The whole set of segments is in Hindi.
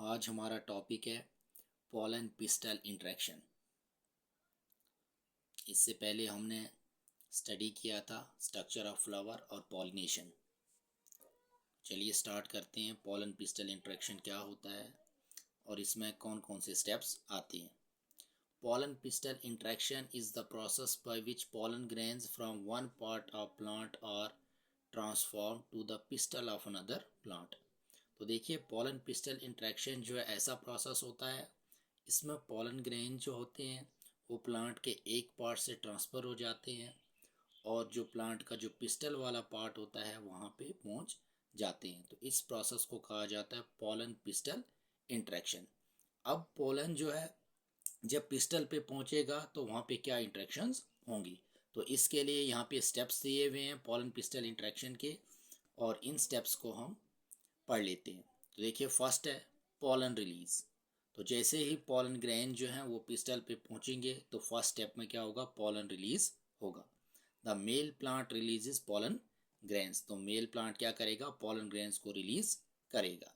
आज हमारा टॉपिक है पॉलन पिस्टल इंटरेक्शन। इससे पहले हमने स्टडी किया था स्ट्रक्चर ऑफ फ्लावर और पॉलिनेशन। चलिए स्टार्ट करते हैं। पॉलन पिस्टल इंटरेक्शन क्या होता है और इसमें कौन कौन से स्टेप्स आते हैं। Pollen pistil interaction is the process by which pollen grains from one part of plant are transformed to the pistil of another plant। तो देखिए पॉलन पिस्टल इंटरेक्शन जो है ऐसा प्रोसेस होता है, इसमें पॉलन ग्रेन जो होते हैं वो प्लांट के एक पार्ट से ट्रांसफ़र हो जाते हैं और जो प्लांट का जो पिस्टल वाला पार्ट होता है वहाँ पे पहुँच जाते हैं। तो इस प्रोसेस को कहा जाता है पॉलन पिस्टल इंटरेक्शन। अब पोलन जो है जब पिस्टल पे पहुंचेगा तो वहाँ पे क्या इंटरेक्शंस होंगी, तो इसके लिए यहाँ पे स्टेप्स दिए हुए हैं पॉलन पिस्टल इंटरेक्शन के, और इन स्टेप्स को हम पढ़ लेते हैं। तो देखिए फर्स्ट है पोलन रिलीज। तो जैसे ही पोलन ग्रेन जो है वो पिस्टल पे पहुंचेंगे तो फर्स्ट स्टेप में क्या होगा, पोलन रिलीज होगा। The male plant releases pollen grains. तो मेल प्लांट क्या करेगा, पोलन ग्रेन्स को रिलीज करेगा।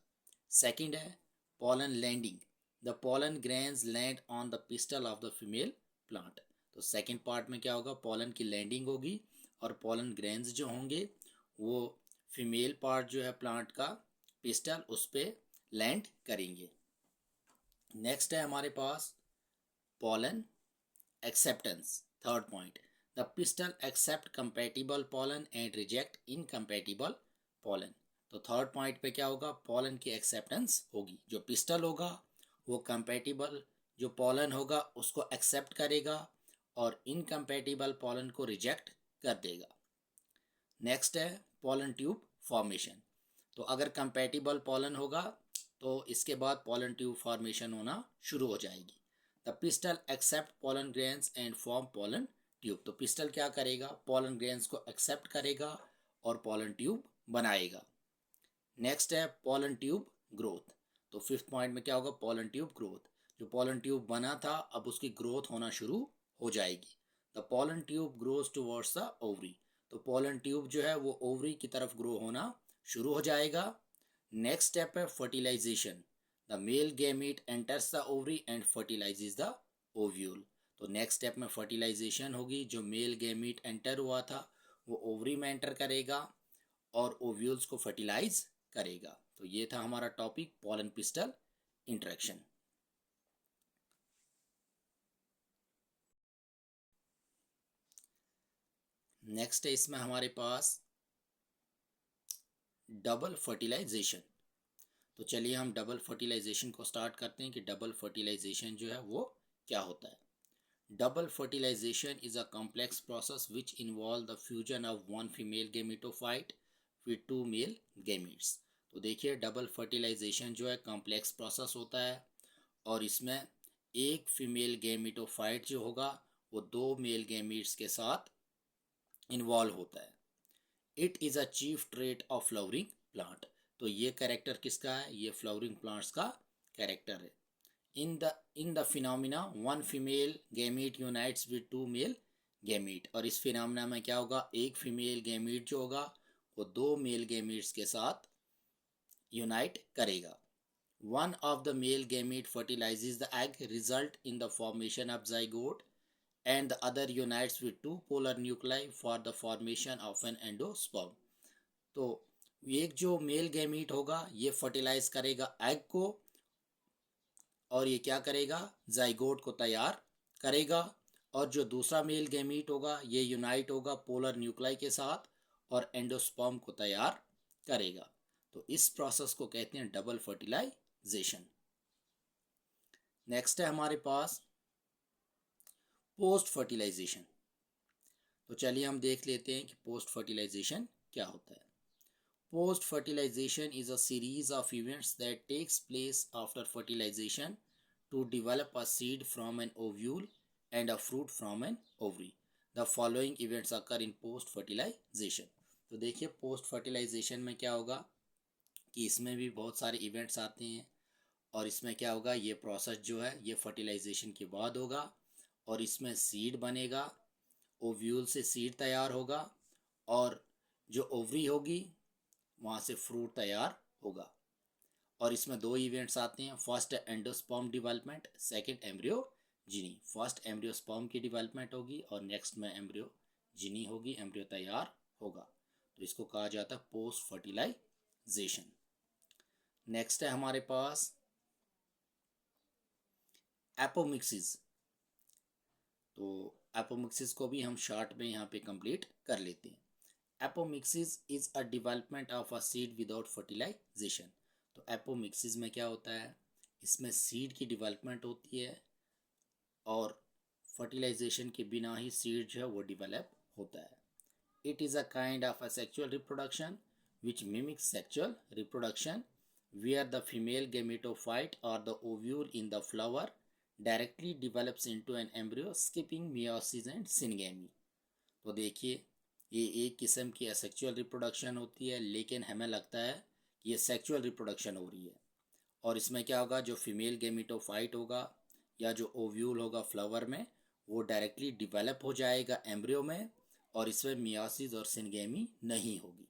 सेकंड है pollen landing. The pollen grains land on the pistil of the female plant. तो सेकंड पार्ट में क्या होगा, पोलन की लैंडिंग होगी और पोलन ग्रेन्स जो होंगे वो फीमेल पार्ट जो है प्लांट का पिस्टल उस पर लैंड करेंगे। नेक्स्ट है हमारे पास pollen acceptance. Third point, the pistil accept compatible pollen and reject incompatible pollen. तो थर्ड पॉइंट पे क्या होगा, पोलन की एक्सेप्टेंस होगी। जो पिस्टल होगा वो कंपैटिबल जो पोलन होगा उसको एक्सेप्ट करेगा और इनकम्पैटिबल पोलन को रिजेक्ट कर देगा। नेक्स्ट है पोलन ट्यूब फॉर्मेशन। तो अगर कंपैटिबल पोलन होगा तो इसके बाद पोलन ट्यूब फॉर्मेशन होना शुरू हो जाएगी। The pistil accept pollen grains and form pollen tube. तो पिस्टल क्या करेगा, पोलन ग्रेन्स को एक्सेप्ट करेगा और पोलन ट्यूब बनाएगा। नेक्स्ट है पोलन ट्यूब ग्रोथ। तो फिफ्थ पॉइंट में क्या होगा, पोलन ट्यूब ग्रोथ। जो पोलन ट्यूब बना था अब उसकी ग्रोथ होना शुरू हो जाएगी। The pollen tube grows towards the ovary. तो पोलन ट्यूब जो है वो ओवरी की तरफ ग्रो होना शुरू हो जाएगा। नेक्स्ट स्टेप है fertilization. The male gamete enters the ovary and fertilizes the ovule. तो नेक्स्ट स्टेप में फर्टिलाइजेशन होगी। जो मेल गैमीट एंटर हुआ था वो ओवरी में एंटर करेगा और ओव्यूल्स को फर्टिलाइज करेगा। तो ये था हमारा topic pollen pistol interaction. Next है इसमें हमारे पास डबल फर्टिलाइजेशन। तो चलिए हम डबल फर्टिलाइजेशन को स्टार्ट करते हैं कि डबल फर्टिलाइजेशन जो है वो क्या होता है। Double fertilization is a complex process which involve the fusion of one female gametophyte with two male gametes. तो देखिए डबल फर्टिलाइजेशन जो है कॉम्प्लेक्स प्रोसेस होता है और इसमें एक फीमेल गेमेटोफाइट जो होगा वो दो मेल गेमीट्स के साथ इन्वॉल्व होता है। It is a chief trait of flowering plant. तो ये कैरेक्टर किसका है, ये फ्लावरिंग प्लांट्स का कैरेक्टर है। In the phenomena one female gamete unites with two male gamete. और इस फिनोमिना में क्या होगा, एक फीमेल गैमीट जो होगा वो दो मेल गैमीट्स के साथ यूनाइट करेगा। One of the male gamete फर्टिलाइजेज the egg result in the formation of zygote and the other unites with two polar nuclei for the formation of an endosperm। तो एक जो मेल गैमीट होगा ये फर्टिलाइज करेगा एग को और ये क्या करेगा, जाइगोट को तैयार करेगा। और जो दूसरा मेल गैमीट होगा ये यूनाइट होगा पोलर न्यूक्लाई के साथ और एंडोस्पर्म को तैयार करेगा। तो इस प्रोसेस को कहते हैं डबल फर्टिलाइजेशन। नेक्स्ट है हमारे पास पोस्ट फर्टिलाइजेशन। तो चलिए हम देख लेते हैं कि पोस्ट फर्टिलाइजेशन क्या होता है। Post fertilization is a series of events that takes place after fertilization to develop a seed from an ovule and a fruit from an ovary. The following events occur in post fertilization. तो देखिए पोस्ट फर्टिलाइजेशन में क्या होगा कि इसमें भी बहुत सारे इवेंट्स आते हैं और इसमें क्या होगा, ये प्रोसेस जो है ये फर्टिलाइजेशन के बाद होगा और इसमें सीड बनेगा, ओव्यूल से सीड तैयार होगा और जो ओवरी होगी वहाँ से फ्रूट तैयार होगा। और इसमें दो इवेंट्स आते हैं, first endosperm development, second embryogeny. First endosperm की डेवलपमेंट होगी और नेक्स्ट में एम्ब्रियोजिनी होगी, एम्ब्रियो तैयार होगा। तो इसको कहा जाता है पोस्ट फर्टिलाइजेशन। नेक्स्ट है हमारे पास एपोमिक्सिस। तो एपोमिक्सिस को भी हम शॉर्ट में यहाँ पे कंप्लीट कर लेते हैं। Apomixis is a development of a seed without fertilization. तो एपोमिक्सिस में क्या होता है, इसमें सीड की डेवलपमेंट होती है और फर्टिलाइजेशन के बिना ही सीड जो है वो डेवलप होता है। It is a kind of a sexual reproduction which mimics sexual reproduction where the female gametophyte or the ovule in the flower directly develops into an embryo skipping meiosis and syngamy। तो देखिए ये एक किस्म की असेक्सुअल रिप्रोडक्शन होती है, लेकिन हमें लगता है कि ये सेक्सुअल रिप्रोडक्शन हो रही है। और इसमें क्या होगा, जो फीमेल गेमिटोफाइट होगा या जो ओव्यूल होगा फ्लावर में, वो डायरेक्टली डिवेलप हो जाएगा एम्ब्रियो में और इसमें मियासिस और सिनगेमी नहीं होगी।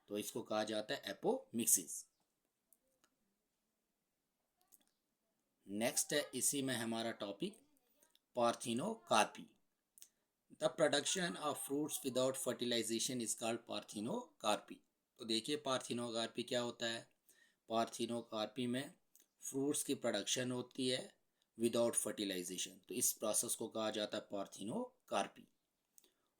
तो इसको कहा जाता है एपोमिक्सिस। नेक्स्ट है इसी में हमारा topic parthenocarpy. The production of fruits without fertilization is called parthenocarpy. तो देखिए पार्थिनोकार्पी क्या होता है, पार्थिनोकार्पी में फ्रूट्स की प्रोडक्शन होती है विदाउट फर्टिलाइजेशन, तो इस प्रोसेस को कहा जाता है parthenocarpy.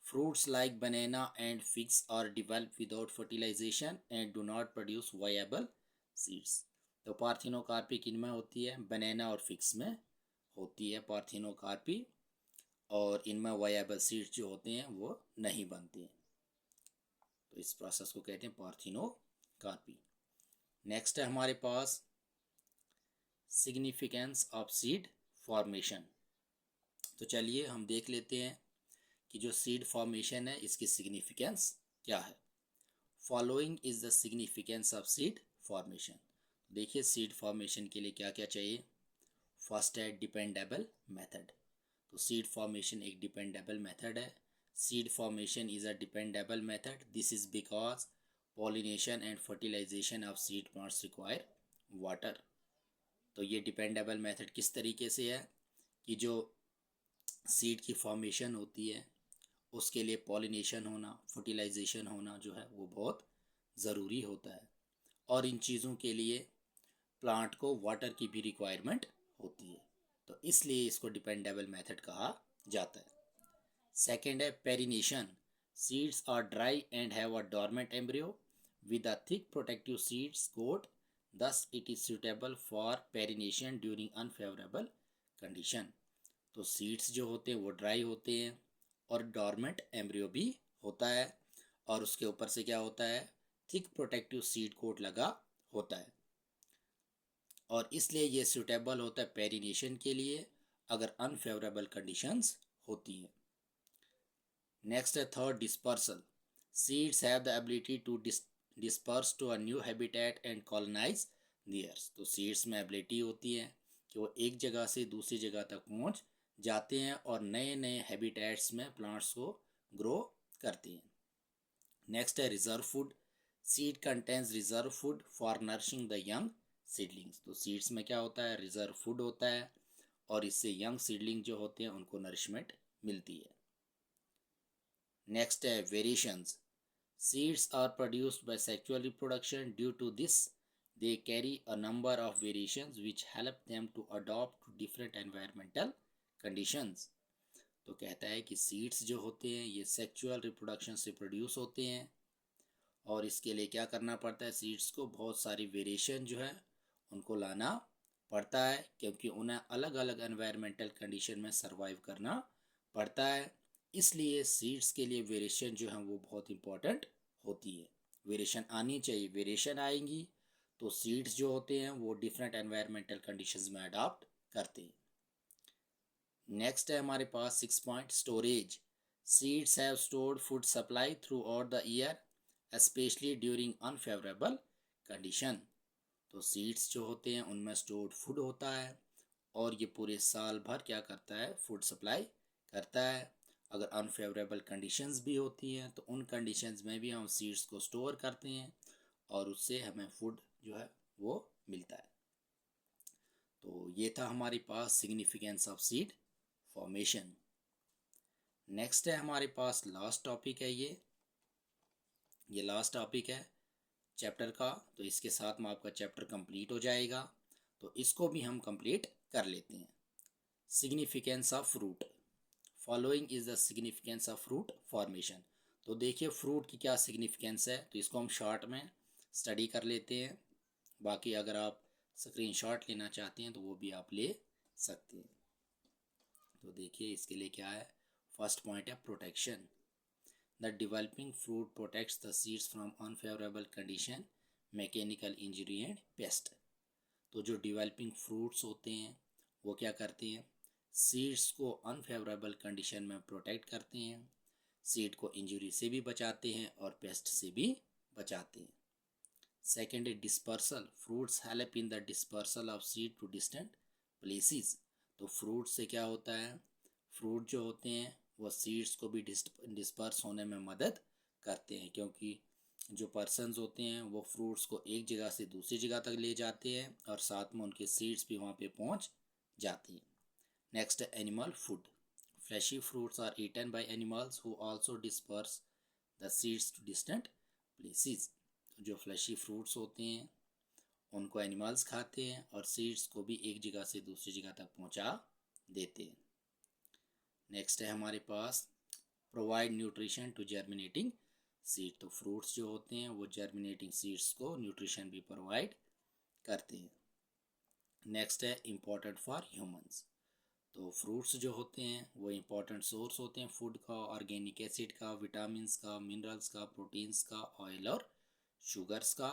Fruits like banana and figs are developed without fertilization and do not produce viable seeds। तो पार्थिनोकार्पी किन में होती है, बनाना और फिग्स में होती है पार्थिनोकार्पी, और इनमें वायबल सीड्स जो होते हैं वो नहीं बनते हैं। तो इस प्रोसेस को कहते हैं पार्थिनोकार्पी। नेक्स्ट है हमारे पास सिग्निफिकेंस ऑफ सीड फॉर्मेशन। तो चलिए हम देख लेते हैं कि जो सीड फॉर्मेशन है इसकी सिग्निफिकेंस क्या है। Following is the significance of seed formation. देखिए सीड फॉर्मेशन के लिए क्या क्या चाहिए। फर्स्ट है डिपेंडेबल मेथड। तो सीड फॉर्मेशन एक डिपेंडेबल मेथड है। Seed formation is a dependable method, this is because pollination and fertilization of seed plants require water. तो ये डिपेंडेबल मेथड किस तरीके से है कि जो सीड की फॉर्मेशन होती है उसके लिए पॉलिनेशन होना, फर्टिलाइजेशन होना जो है वो बहुत ज़रूरी होता है, और इन चीज़ों के लिए प्लांट को वाटर की भी रिक्वायरमेंट होती है, तो इसलिए इसको डिपेंडेबल मेथड कहा जाता है। सेकेंड है perennation. Seeds are dry and have a dormant embryo with a thick protective seeds coat, thus it is suitable for perennation during unfavourable condition. तो सीड्स जो होते हैं वो ड्राई होते हैं और डॉर्मेंट एम्ब्रियो भी होता है, और उसके ऊपर से क्या होता है, थिक प्रोटेक्टिव सीड कोट लगा होता है, और इसलिए ये सूटेबल होता है पेरिनेशन के लिए अगर अनफेवरेबल कंडीशंस होती हैं। नेक्स्ट है third dispersal. Seeds have the ability to disperse to a new habitat and colonize theirs. तो सीड्स में एबिलिटी होती है कि वो एक जगह से दूसरी जगह तक पहुंच जाते हैं और नए नए हैबिटेट्स में प्लांट्स को ग्रो करते हैं। नेक्स्ट है reserve food. Seed contains reserve food for nourishing the young seedlings. तो सीड्स में क्या होता है, रिजर्व फूड होता है और इससे यंग सीडलिंग जो होते हैं उनको नरिशमेंट मिलती है। नेक्स्ट है variations. Seeds are produced by sexual reproduction, due to this they carry a number of variations which help them to adopt to different environmental conditions। तो कहता है कि सीड्स जो होते हैं ये सेक्सुअल रिप्रोडक्शन से प्रोड्यूस होते हैं और इसके लिए क्या करना पड़ता है, सीड्स को बहुत सारी वेरिएशन जो है उनको लाना पड़ता है, क्योंकि उन्हें अलग अलग एनवायरमेंटल कंडीशन में सरवाइव करना पड़ता है। इसलिए सीड्स के लिए वेरिएशन जो है वो बहुत इंपॉर्टेंट होती है, वेरिएशन आनी चाहिए। वेरिएशन आएंगी तो सीड्स जो होते हैं वो डिफरेंट एनवायरमेंटल कंडीशंस में अडॉप्ट करते हैं। नेक्स्ट है हमारे पास 6 point storage. Seeds have stored food supply through out the year specially during unfavourable condition. तो सीड्स जो होते हैं उनमें स्टोर्ड फूड होता है और ये पूरे साल भर क्या करता है, फूड सप्लाई करता है। अगर अनफेवरेबल कंडीशंस भी होती हैं तो उन कंडीशंस में भी हम सीड्स को स्टोर करते हैं और उससे हमें फूड जो है वो मिलता है। तो ये था हमारे पास significance of seed formation. Next है हमारे पास लास्ट टॉपिक है, ये लास्ट टॉपिक है चैप्टर का। तो इसके साथ में आपका चैप्टर कंप्लीट हो जाएगा। तो इसको भी हम कंप्लीट कर लेते हैं। Significance of fruit, following is the significance of fruit formation. तो देखिए फ्रूट की क्या सिग्निफिकेंस है, तो इसको हम शॉर्ट में स्टडी कर लेते हैं। बाकी अगर आप स्क्रीनशॉट लेना चाहते हैं तो वो भी आप ले सकते हैं। तो देखिए इसके लिए क्या है, फर्स्ट पॉइंट है protection. The developing fruit protects the seeds from unfavourable condition, mechanical injury and paste. तो जो डेवलपिंग फ्रूट्स होते हैं वो क्या करते हैं, सीड्स को अनफेवरेबल कंडीशन में प्रोटेक्ट करते हैं, सीड को इंजरी से भी बचाते हैं और पेस्ट से भी बचाते हैं। सेकेंड है dispersal, fruits help in the dispersal of seed to distant places. तो फ्रूट से क्या होता है, फ्रूट जो होते हैं वो सीड्स को भी डिस्पर्स होने में मदद करते हैं, क्योंकि जो पर्सन्स होते हैं वो फ्रूट्स को एक जगह से दूसरी जगह तक ले जाते हैं और साथ में उनके सीड्स भी वहाँ पे पहुँच जाती हैं। नेक्स्ट है animal food, fleshy fruits are eaten by animals who also disperse the seeds to distant places. जो फ्लैशी फ्रूट्स होते हैं उनको एनिमल्स खाते हैं और सीड्स को भी एक जगह से दूसरी जगह तक पहुंचा देते हैं। नेक्स्ट है हमारे पास provide nutrition to germinating seed. तो फ्रूट्स जो होते हैं वो जर्मिनेटिंग सीड्स को न्यूट्रिशन भी प्रोवाइड करते हैं। नेक्स्ट है इम्पोर्टेंट फॉर ह्यूमंस। तो फ्रूट्स जो होते हैं वो इम्पोर्टेंट सोर्स होते हैं फूड का, ऑर्गेनिक एसिड का, विटामिन्स का, मिनरल्स का, प्रोटीन्स का, ऑयल और शुगर्स का,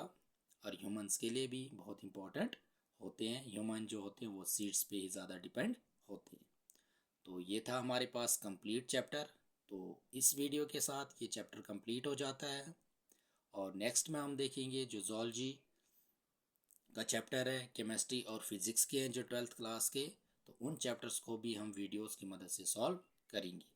और ह्यूमंस के लिए भी बहुत इम्पोर्टेंट होते हैं। ह्यूमन जो होते हैं वो सीड्स पे ही ज़्यादा डिपेंड होते हैं। तो ये था हमारे पास कंप्लीट चैप्टर। तो इस वीडियो के साथ ये चैप्टर कंप्लीट हो जाता है और नेक्स्ट में हम देखेंगे जो ज़ूलॉजी का चैप्टर है, केमिस्ट्री और फिज़िक्स के हैं जो 12th क्लास के, तो उन चैप्टर्स को भी हम वीडियोस की मदद से सॉल्व करेंगे।